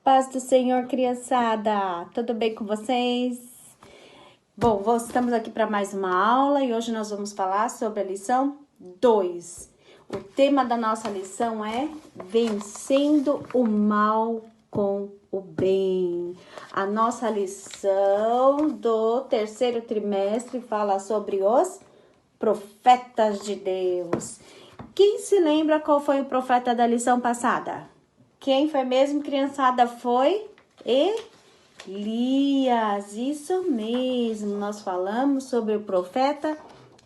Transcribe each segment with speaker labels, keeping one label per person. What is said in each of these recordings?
Speaker 1: Paz do Senhor, criançada! Tudo bem com vocês? Bom, estamos aqui para mais uma aula e hoje nós vamos falar sobre a lição 2. O tema da nossa lição é Vencendo o Mal com o Bem. A nossa lição do terceiro trimestre fala sobre os profetas de Deus. Quem se lembra qual foi o profeta da lição passada? Quem foi mesmo, criançada? Foi Elias. Isso mesmo, nós falamos sobre o profeta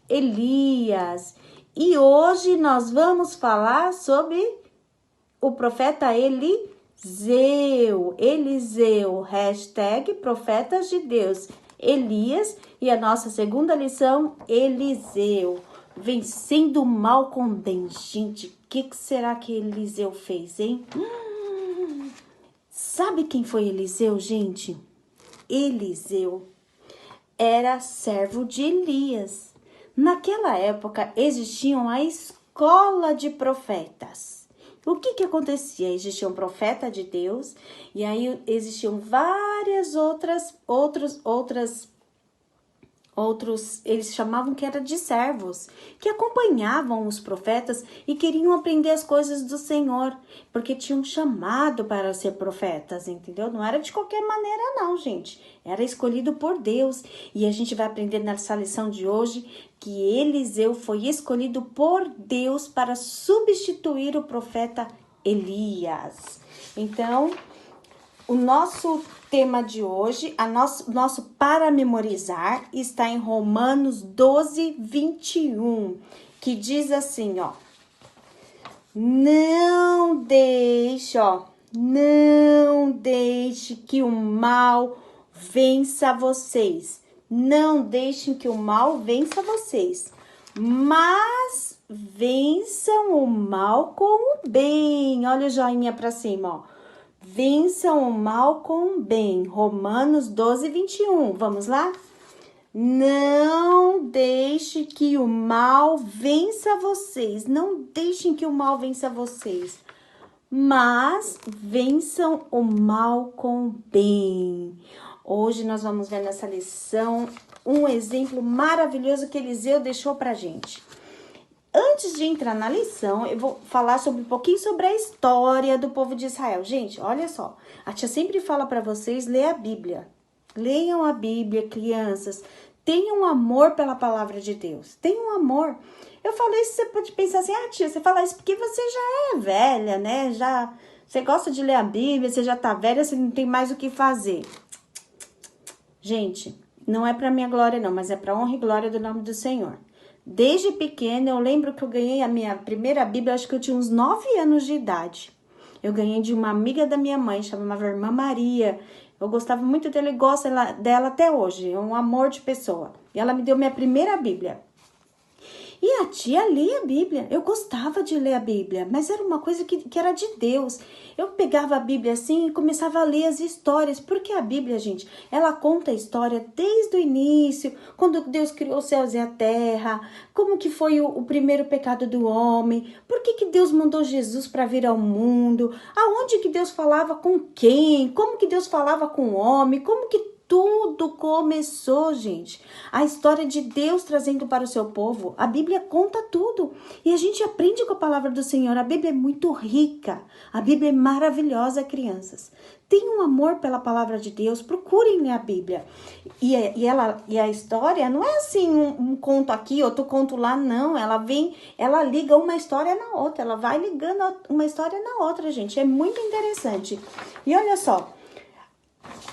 Speaker 1: Elias. E hoje nós vamos falar sobre o profeta Eliseu. Eliseu, hashtag profetas de Deus. Elias e a nossa segunda lição, Eliseu. Vencendo o mal com bem. Gente, o que será que Eliseu fez, hein? Sabe quem foi Eliseu, gente? Eliseu era servo de Elias. Naquela época, existiam a escola de profetas. O que acontecia? Existia um profeta de Deus e aí existiam várias outros, eles chamavam que era de servos, que acompanhavam os profetas e queriam aprender as coisas do Senhor, porque tinham chamado para ser profetas, entendeu? Não era de qualquer maneira não, gente. Era escolhido por Deus. E a gente vai aprender nessa lição de hoje que Eliseu foi escolhido por Deus para substituir o profeta Elias. Então, o nosso tema de hoje, nosso para memorizar, está em Romanos 12, 21, que diz assim, ó. Não deixe que o mal vença vocês. Não deixem que o mal vença vocês, mas vençam o mal com o bem. Olha o joinha para cima, ó. Vençam o mal com o bem. Romanos 12, 21. Vamos lá? Não deixe que o mal vença vocês. Não deixem que o mal vença vocês. Mas vençam o mal com o bem. Hoje nós vamos ver nessa lição um exemplo maravilhoso que Eliseu deixou pra gente. Antes de entrar na lição, eu vou falar um pouquinho sobre a história do povo de Israel. Gente, olha só. A tia sempre fala para vocês ler a Bíblia. Leiam a Bíblia, crianças. Tenham amor pela palavra de Deus. Tenham amor. Eu falei isso, você pode pensar assim, tia, você fala isso porque você já é velha, né? Você gosta de ler a Bíblia, você já tá velha, você não tem mais o que fazer. Gente, não é para minha glória não, mas é para honra e glória do nome do Senhor. Desde pequena, eu lembro que eu ganhei a minha primeira Bíblia, acho que eu tinha uns 9 anos de idade. Eu ganhei de uma amiga da minha mãe, chamava Irmã Maria. Eu gostava muito dela e gosto dela até hoje. É um amor de pessoa. E ela me deu minha primeira Bíblia. E a tia lia a Bíblia. Eu gostava de ler a Bíblia, mas era uma coisa que era de Deus. Eu pegava a Bíblia assim e começava a ler as histórias. Porque a Bíblia, gente, ela conta a história desde o início, quando Deus criou os céus e a terra, como que foi o primeiro pecado do homem, por que Deus mandou Jesus para vir ao mundo, aonde que Deus falava com quem, como que Deus falava com o homem, como que tudo começou, gente. A história de Deus trazendo para o seu povo. A Bíblia conta tudo. E a gente aprende com a palavra do Senhor. A Bíblia é muito rica. A Bíblia é maravilhosa, crianças. Tenham amor pela palavra de Deus. Procurem ler a Bíblia. E a história não é assim um conto aqui, outro conto lá, não. Ela liga uma história na outra. Ela vai ligando uma história na outra, gente. É muito interessante. E olha só.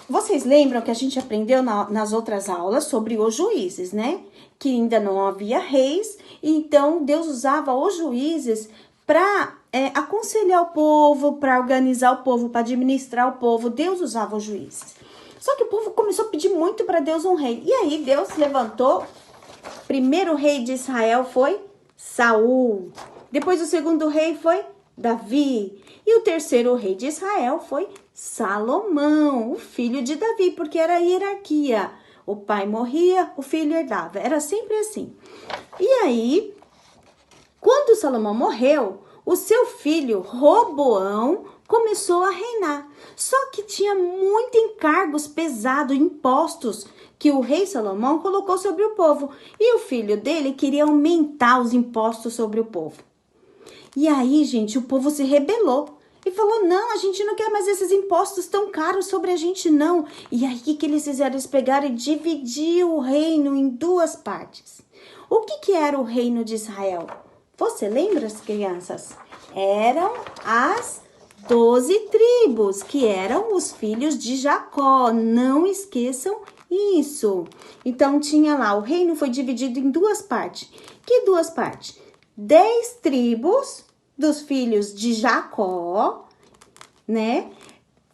Speaker 1: Vocês lembram que a gente aprendeu nas outras aulas sobre os juízes, né? Que ainda não havia reis, então Deus usava os juízes para aconselhar o povo, para organizar o povo, para administrar o povo. Deus usava os juízes. Só que o povo começou a pedir muito para Deus um rei. E aí Deus levantou. Primeiro rei de Israel foi Saul. Depois o segundo rei foi Davi. E o terceiro rei de Israel foi Salomão, o filho de Davi, porque era a hierarquia. O pai morria, o filho herdava. Era sempre assim. E aí, quando Salomão morreu, o seu filho Roboão começou a reinar. Só que tinha muitos encargos pesados, impostos que o rei Salomão colocou sobre o povo. E o filho dele queria aumentar os impostos sobre o povo. E aí, gente, o povo se rebelou e falou, não, a gente não quer mais esses impostos tão caros sobre a gente, não. E aí, o que eles fizeram? Eles pegaram e dividiram o reino em duas partes. O que era o reino de Israel? Você lembra, as crianças? Eram as 12 tribos, que eram os filhos de Jacó. Não esqueçam isso. Então, tinha lá, o reino foi dividido em duas partes. Que duas partes? 10 tribos dos filhos de Jacó, né?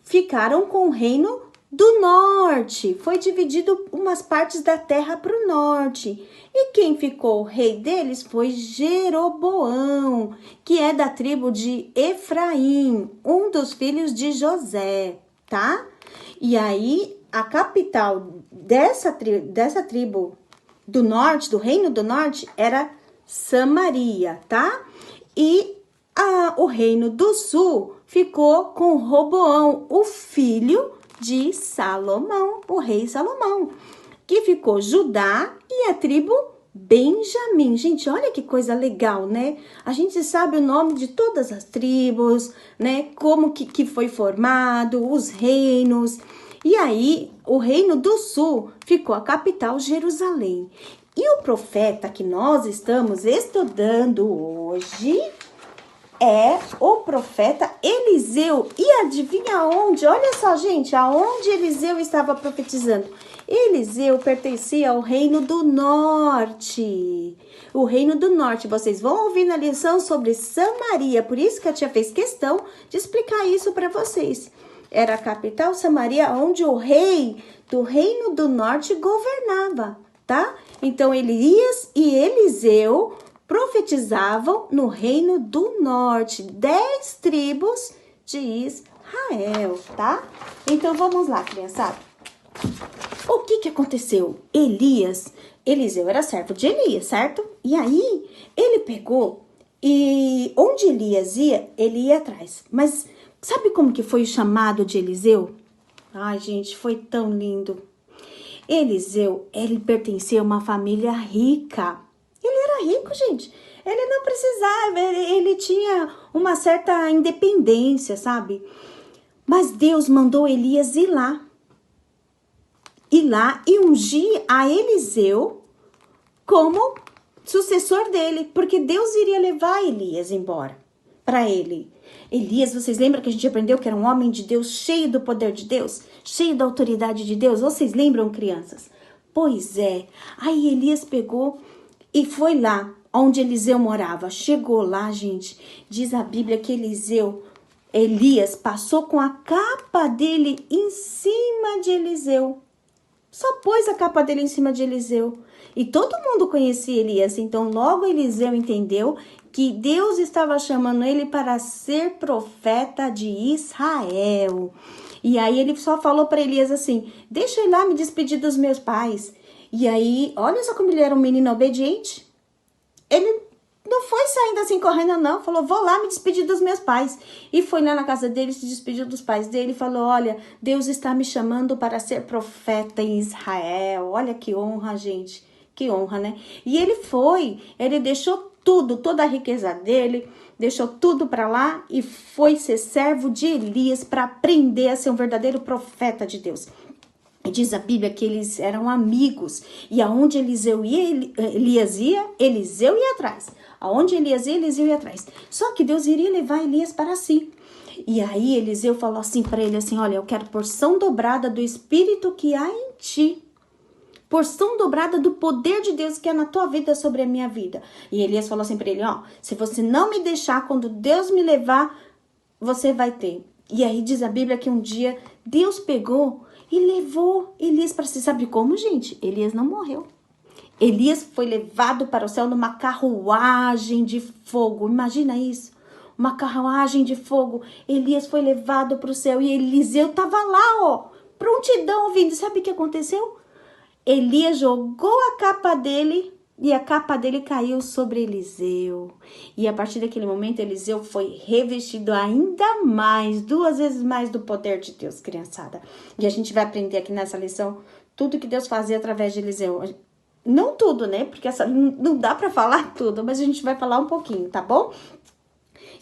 Speaker 1: Ficaram com o reino do norte. Foi dividido umas partes da terra para o norte. E quem ficou o rei deles foi Jeroboão, que é da tribo de Efraim, um dos filhos de José, tá? E aí, a capital dessa tribo do norte, do reino do norte, era Samaria, tá? E o reino do sul ficou com Roboão, o filho de Salomão, o rei Salomão, que ficou Judá e a tribo Benjamim. Gente, olha que coisa legal, né? A gente sabe o nome de todas as tribos, né? Como que foi formado, os reinos. E aí, o reino do sul ficou a capital, Jerusalém. E o profeta que nós estamos estudando hoje é o profeta Eliseu. E adivinha onde? Olha só, gente, aonde Eliseu estava profetizando. Eliseu pertencia ao reino do norte. O reino do norte, vocês vão ouvir na lição sobre Samaria. Por isso que a tia fez questão de explicar isso para vocês. Era a capital Samaria, onde o rei do reino do norte governava, tá? Então, Elias e Eliseu profetizavam no reino do norte, 10 tribos de Israel, tá? Então, vamos lá, criançada. O que aconteceu? Eliseu era servo de Elias, certo? E aí, ele pegou e onde Elias ia, ele ia atrás. Mas sabe como que foi o chamado de Eliseu? Ai, gente, foi tão lindo. Eliseu, ele pertencia a uma família rica. Ele era rico, gente. Ele não precisava, ele tinha uma certa independência, sabe? Mas Deus mandou Elias ir lá e ungir a Eliseu como sucessor dele, porque Deus iria levar Elias embora para ele. Elias, vocês lembram que a gente aprendeu que era um homem de Deus, cheio do poder de Deus, cheio da autoridade de Deus? Vocês lembram, crianças? Pois é. Aí Elias pegou e foi lá onde Eliseu morava. Chegou lá, gente. Diz a Bíblia que Elias passou com a capa dele em cima de Eliseu. Só pôs a capa dele em cima de Eliseu. E todo mundo conhecia Elias. Então, logo Eliseu entendeu que Deus estava chamando ele para ser profeta de Israel. E aí ele só falou para Elias assim, deixa eu ir lá me despedir dos meus pais. E aí, olha só como ele era um menino obediente. Ele não foi saindo assim correndo não, falou, vou lá me despedir dos meus pais. E foi lá na casa dele, se despediu dos pais dele e falou, olha, Deus está me chamando para ser profeta em Israel. Olha que honra, gente, que honra, né? E ele deixou tudo, toda a riqueza dele, deixou tudo para lá e foi ser servo de Elias para aprender a ser um verdadeiro profeta de Deus. E diz a Bíblia que eles eram amigos. E aonde Elias ia, Eliseu ia atrás. Aonde Elias ia, Eliseu ia atrás. Só que Deus iria levar Elias para si. E aí Eliseu falou assim para ele, assim, olha, eu quero porção dobrada do Espírito que há em ti. Porção dobrada do poder de Deus que é na tua vida sobre a minha vida. E Elias falou assim para ele, ó, se você não me deixar, quando Deus me levar, você vai ter. E aí diz a Bíblia que um dia Deus pegou e levou Elias para si. Sabe como, gente? Elias não morreu. Elias foi levado para o céu numa carruagem de fogo. Imagina isso. Uma carruagem de fogo. Elias foi levado para o céu e Eliseu estava lá, ó, prontidão ouvindo. Sabe o que aconteceu? Elias jogou a capa dele e a capa dele caiu sobre Eliseu. E a partir daquele momento, Eliseu foi revestido ainda mais, 2 vezes mais do poder de Deus, criançada. E a gente vai aprender aqui nessa lição tudo que Deus fazia através de Eliseu. Não tudo, né? Porque não dá para falar tudo, mas a gente vai falar um pouquinho, tá bom?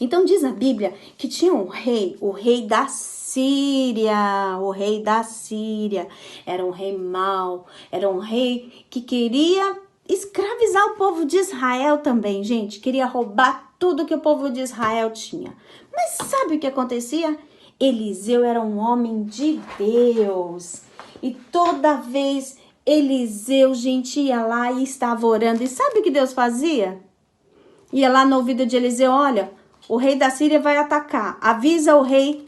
Speaker 1: Então diz a Bíblia que tinha um rei, o rei da Síria, o rei da Síria. Era um rei mau, era um rei que queria escravizar o povo de Israel também, gente. Queria roubar tudo que o povo de Israel tinha. Mas sabe o que acontecia? Eliseu era um homem de Deus. E toda vez Eliseu, gente, ia lá e estava orando. E sabe o que Deus fazia? Ia lá no ouvido de Eliseu, olha, o rei da Síria vai atacar. Avisa o rei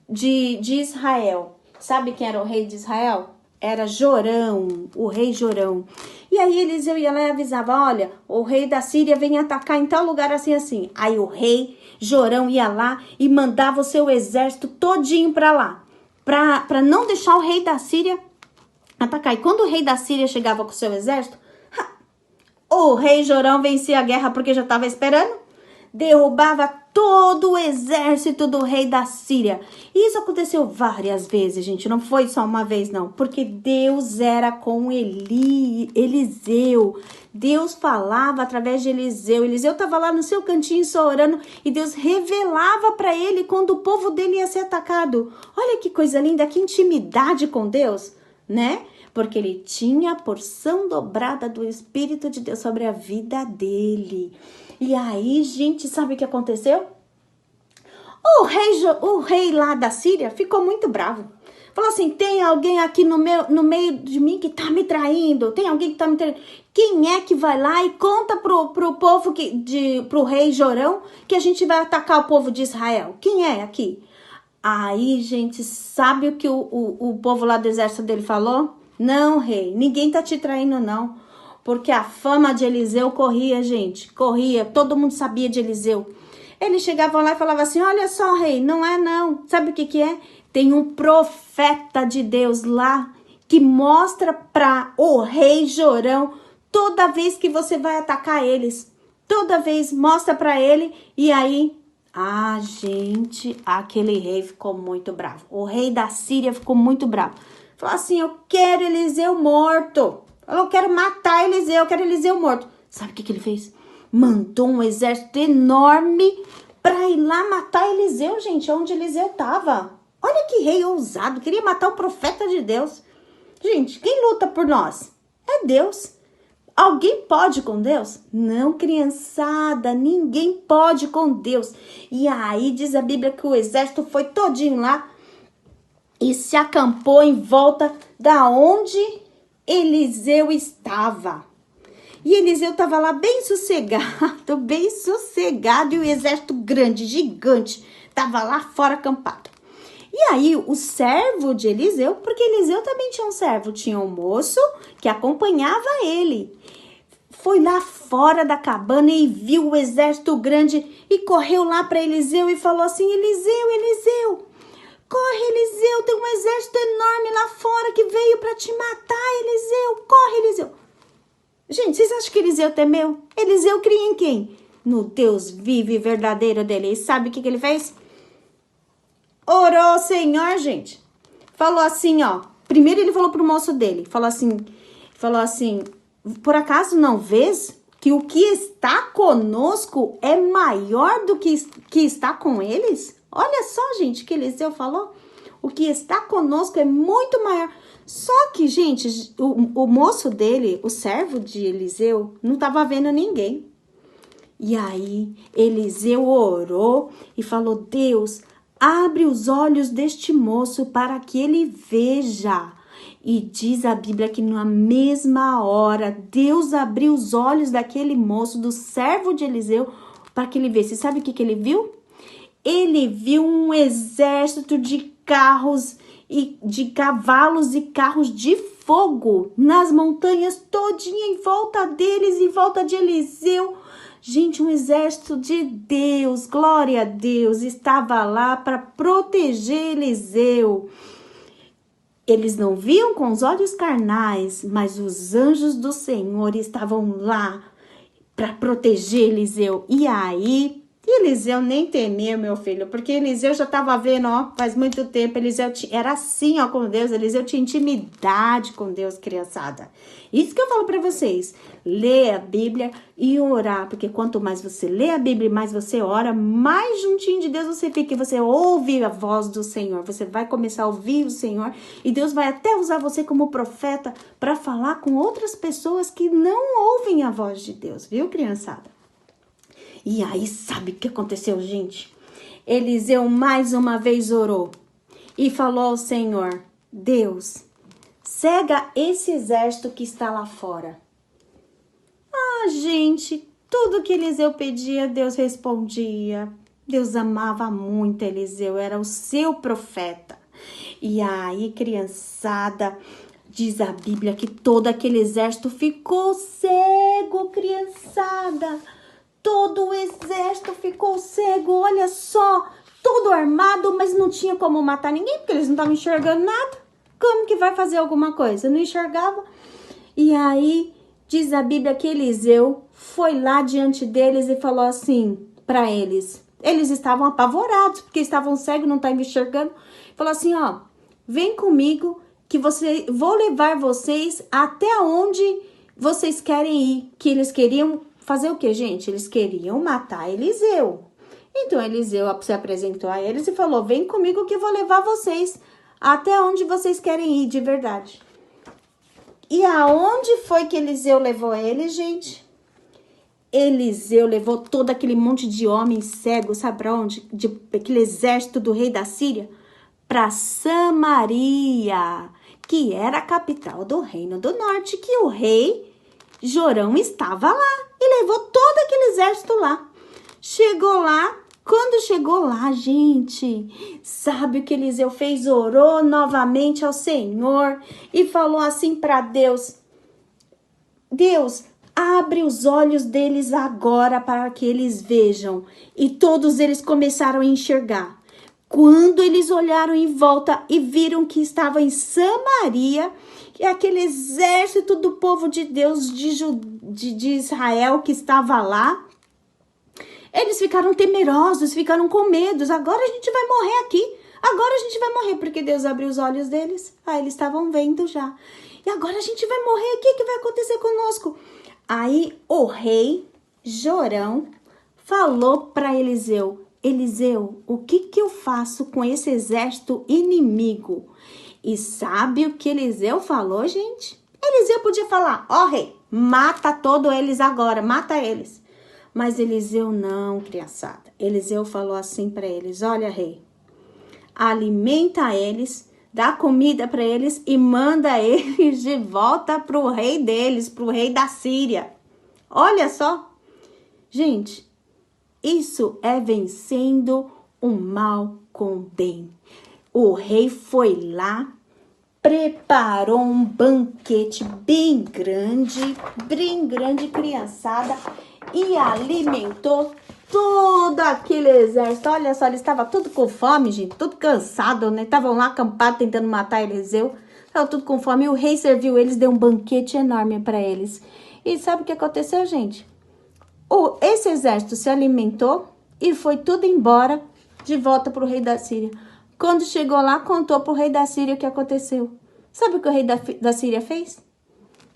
Speaker 1: de Israel. Sabe quem era o rei de Israel? Era Jorão, o rei Jorão. E aí Eliseu ia lá e avisava, olha, o rei da Síria vem atacar em tal lugar assim, assim. Aí o rei Jorão ia lá e mandava o seu exército todinho para lá. Para não deixar o rei da Síria atacar. E quando o rei da Síria chegava com o seu exército, o rei Jorão vencia a guerra porque já estava esperando. Derrubava todo o exército do rei da Síria. E isso aconteceu várias vezes, gente. Não foi só uma vez, não. Porque Deus era com Eliseu. Deus falava através de Eliseu. Eliseu estava lá no seu cantinho só orando. E Deus revelava para ele quando o povo dele ia ser atacado. Olha que coisa linda, que intimidade com Deus, né? Porque ele tinha a porção dobrada do Espírito de Deus sobre a vida dele. E aí, gente, sabe o que aconteceu? O rei lá da Síria ficou muito bravo. Falou assim, tem alguém aqui no meio de mim que tá me traindo? Tem alguém que tá me traindo? Quem é que vai lá e conta pro povo, pro rei Jorão, que a gente vai atacar o povo de Israel? Quem é aqui? Aí, gente, sabe o que o povo lá do exército dele falou? Não, rei, ninguém tá te traindo, não. Porque a fama de Eliseu corria, gente, corria. Todo mundo sabia de Eliseu. Eles chegavam lá e falavam assim, olha só, rei, não é não. Sabe o que é? Tem um profeta de Deus lá que mostra para o rei Jorão toda vez que você vai atacar eles. Toda vez mostra para ele e aí... Ah, gente, aquele rei ficou muito bravo. O rei da Síria ficou muito bravo. Falou assim, eu quero Eliseu morto. Eu quero matar Eliseu, eu quero Eliseu morto. Sabe o que ele fez? Mandou um exército enorme para ir lá matar Eliseu, gente, onde Eliseu estava. Olha que rei ousado, queria matar o profeta de Deus. Gente, quem luta por nós? É Deus. Alguém pode com Deus? Não, criançada, ninguém pode com Deus. E aí diz a Bíblia que o exército foi todinho lá e se acampou em volta da onde Eliseu estava. E Eliseu estava lá bem sossegado, e o exército grande, gigante, estava lá fora acampado. E aí o servo de Eliseu, porque Eliseu também tinha um servo, tinha um moço que acompanhava ele. Foi lá fora da cabana e viu o exército grande e correu lá para Eliseu e falou assim, Eliseu, corre Eliseu, tem um exército enorme lá fora que veio para te matar, Eliseu, corre Eliseu. Gente, vocês acham que Eliseu temeu? Eliseu cria em quem? No Deus vivo e verdadeiro dele. E sabe o que ele fez? Orou ao Senhor, gente. Falou assim, ó. Primeiro ele falou pro moço dele. Falou assim, por acaso não vês que o que está conosco é maior do que está com eles? Olha só, gente, o que Eliseu falou. O que está conosco é muito maior. Só que, gente, o moço dele, o servo de Eliseu, não estava vendo ninguém. E aí, Eliseu orou e falou, Deus, abre os olhos deste moço para que ele veja. E diz a Bíblia que na mesma hora, Deus abriu os olhos daquele moço, do servo de Eliseu, para que ele visse. Sabe o que ele viu? Ele viu um exército de carros e de cavalos e carros de fogo nas montanhas todinha em volta deles, em volta de Eliseu. Gente, um exército de Deus, glória a Deus, estava lá para proteger Eliseu. Eles não viam com os olhos carnais, mas os anjos do Senhor estavam lá para proteger Eliseu. E aí, Eliseu nem temia, meu filho, porque Eliseu já estava vendo, ó, faz muito tempo. Eliseu era assim, ó, com Deus. Eliseu tinha intimidade com Deus, criançada. Isso que eu falo para vocês. Lê a Bíblia e orar, porque quanto mais você lê a Bíblia e mais você ora, mais juntinho de Deus você fica e você ouve a voz do Senhor. Você vai começar a ouvir o Senhor e Deus vai até usar você como profeta para falar com outras pessoas que não ouvem a voz de Deus, viu, criançada? E aí, sabe o que aconteceu, gente? Eliseu mais uma vez orou e falou ao Senhor: Deus, cega esse exército que está lá fora. Ah, gente, tudo que Eliseu pedia, Deus respondia. Deus amava muito Eliseu, era o seu profeta. E aí, criançada, diz a Bíblia que todo aquele exército ficou cego, criançada. Todo o exército ficou cego, olha só, todo armado, mas não tinha como matar ninguém, porque eles não estavam enxergando nada. Como que vai fazer alguma coisa? Não enxergava. E aí, diz a Bíblia que Eliseu foi lá diante deles e falou assim para eles. Eles estavam apavorados, porque estavam cegos, não estavam enxergando. Falou assim, ó, vem comigo que vou levar vocês até onde vocês querem ir. Que eles queriam fazer o que, gente? Eles queriam matar Eliseu. Então, Eliseu se apresentou a eles e falou, vem comigo que eu vou levar vocês até onde vocês querem ir, de verdade. E aonde foi que Eliseu levou eles, gente? Eliseu levou todo aquele monte de homens cegos, sabe pra onde? Aquele exército do rei da Síria, para Samaria, que era a capital do reino do norte, que o rei Jorão estava lá e levou todo aquele exército lá. Chegou lá, quando chegou lá, gente, sabe o que Eliseu fez? Orou novamente ao Senhor e falou assim para Deus, Deus, abre os olhos deles agora para que eles vejam. E todos eles começaram a enxergar. Quando eles olharam em volta e viram que estava em Samaria, e aquele exército do povo de Deus de Israel que estava lá, eles ficaram temerosos, ficaram com medo. Agora a gente vai morrer aqui. Agora a gente vai morrer, porque Deus abriu os olhos deles. Ah, eles estavam vendo já. E agora a gente vai morrer aqui, o que vai acontecer conosco? Aí o rei Jorão falou para Eliseu, Eliseu, o que eu faço com esse exército inimigo? E sabe o que Eliseu falou, gente? Eliseu podia falar, ó rei, mata todos eles agora, mata eles. Mas Eliseu não, criançada. Eliseu falou assim para eles, olha rei, alimenta eles, dá comida para eles e manda eles de volta para o rei deles, para o rei da Síria. Olha só, gente, isso é vencendo o mal com o bem. O rei foi lá, preparou um banquete bem grande, criançada, e alimentou todo aquele exército. Olha só, eles estavam tudo com fome, gente, tudo cansado, né? Estavam lá acampados tentando matar Eliseu. Estavam tudo com fome. E o rei serviu eles, deu um banquete enorme para eles. E sabe o que aconteceu, gente? Esse exército se alimentou e foi tudo embora de volta para o rei da Síria. Quando chegou lá, contou para o rei da Síria o que aconteceu. Sabe o que o rei da Síria fez?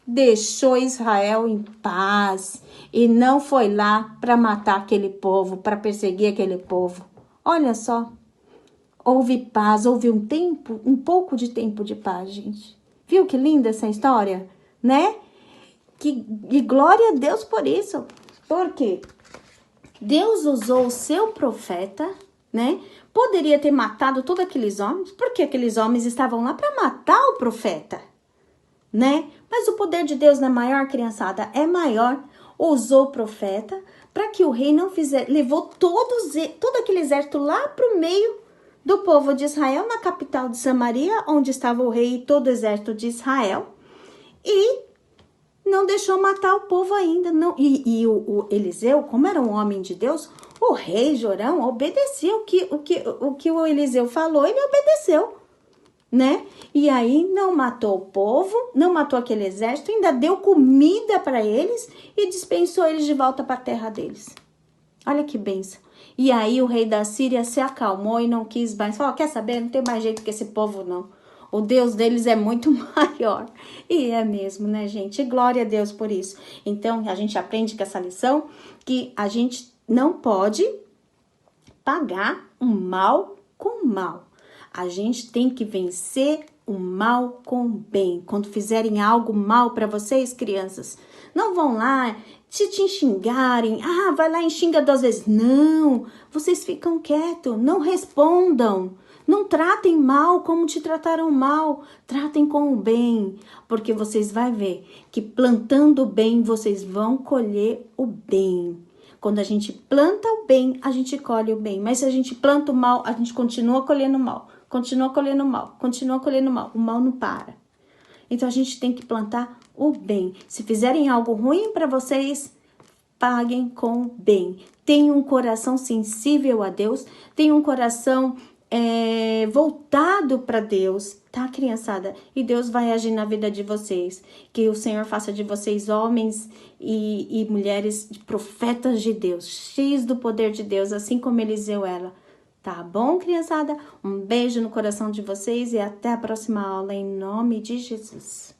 Speaker 1: Deixou Israel em paz e não foi lá para matar aquele povo, para perseguir aquele povo. Olha só, houve paz, houve um pouco de tempo de paz, gente. Viu que linda essa história, né? E glória a Deus por isso. Por quê? Deus usou o seu profeta, né? Poderia ter matado todos aqueles homens, porque aqueles homens estavam lá para matar o profeta, né? Mas o poder de Deus não é maior, criançada? É maior. Usou o profeta para que o rei não fizesse... Levou todo aquele exército lá para o meio do povo de Israel, na capital de Samaria, onde estava o rei e todo o exército de Israel. E não deixou matar o povo ainda. Não. E o Eliseu, como era um homem de Deus, o rei Jorão obedeceu o que o Eliseu falou, ele obedeceu. né? E aí não matou o povo, não matou aquele exército, ainda deu comida para eles e dispensou eles de volta para a terra deles. Olha que bênção. E aí o rei da Síria se acalmou e não quis mais. Falou, quer saber? Não tem mais jeito que esse povo não. O Deus deles é muito maior. E é mesmo, né, gente? Glória a Deus por isso. Então, a gente aprende com essa lição que a gente não pode pagar um mal com mal. A gente tem que vencer o mal com o bem. Quando fizerem algo mal para vocês, crianças, não vão lá se te xingarem. Ah, vai lá e xinga 2 vezes. Não, vocês ficam quietos, não respondam. Não tratem mal como te trataram mal. Tratem com o bem, porque vocês vão ver que plantando o bem, vocês vão colher o bem. Quando a gente planta o bem, a gente colhe o bem. Mas se a gente planta o mal, a gente continua colhendo mal. Continua colhendo mal. Continua colhendo mal. O mal não para. Então a gente tem que plantar o bem. Se fizerem algo ruim para vocês, paguem com o bem. Tenham um coração sensível a Deus. Tenham um coração voltado para Deus, tá, criançada? E Deus vai agir na vida de vocês. Que o Senhor faça de vocês homens e mulheres profetas de Deus, cheios do poder de Deus, assim como Eliseu era. Tá bom, criançada? Um beijo no coração de vocês e até a próxima aula, em nome de Jesus.